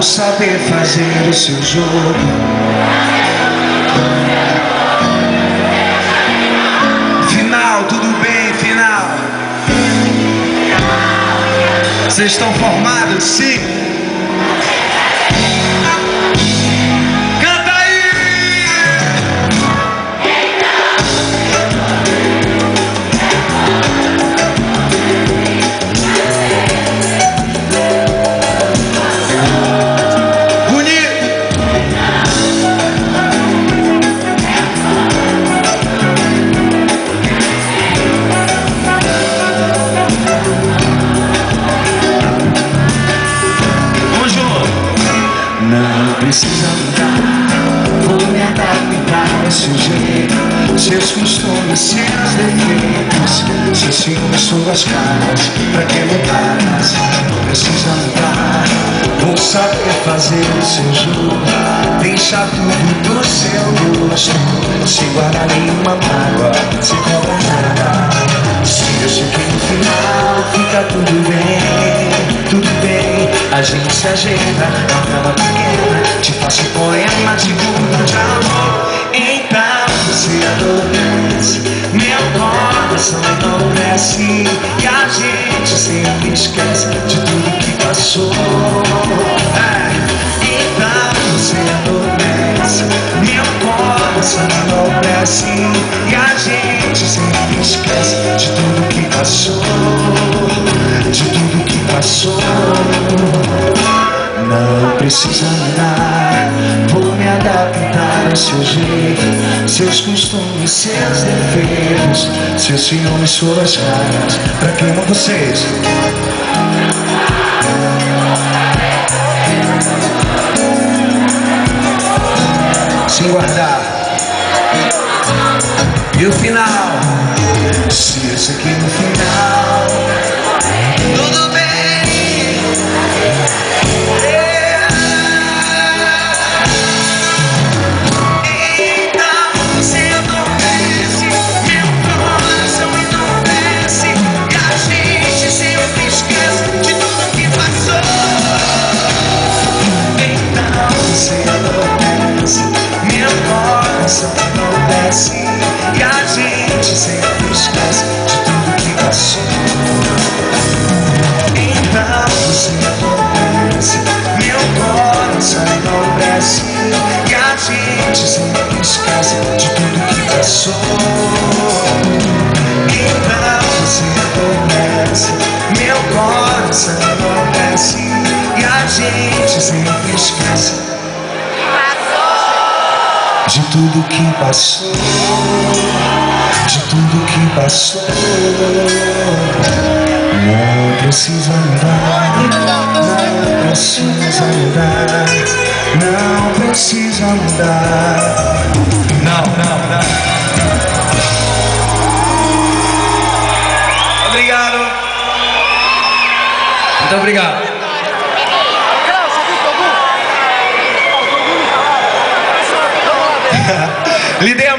vou saber fazer o seu jogo. Final, tudo bem, final. Vocês estão formados? Sim. Canta aí! Não precisa mudar, vou me adaptar ao seu jeito, seus costumes, seus defeitos, seus ciúmes, suas caras, pra que mudar? Não precisa mudar, vou saber fazer o seu jogo, deixar tudo do seu gosto, sem guardar nenhuma mágoa, sem cobrar nada. Se eu cheguei no final, fica tudo bem, tudo bem. A gente se ajeita, na cama pequena, te faço poema de burro de amor. Então você adormece, meu coração enlouquece, e a gente sempre esquece de tudo que passou. Então você adormece, meu coração enlouquece, e a gente sempre esquece de tudo que passou, de tudo que passou. Não precisa mudar, vou me adaptar ao seu jeito, seus costumes, seus defeitos, seus ciúmes, suas caras, pra que amam vocês? Sem guardar. E o final? Se esse aqui no final, tudo bem. E a gente sempre esquece de tudo que passou. Então você adormece, meu coração enlouquece, e a gente sempre esquece de tudo que passou. Então você adormece, meu coração enlouquece, e a gente sempre esquece de tudo que passou, de tudo que passou. Não precisa mudar, não precisa mudar, não precisa mudar. Não. Obrigado. Muito obrigado. Lhe dei a mão.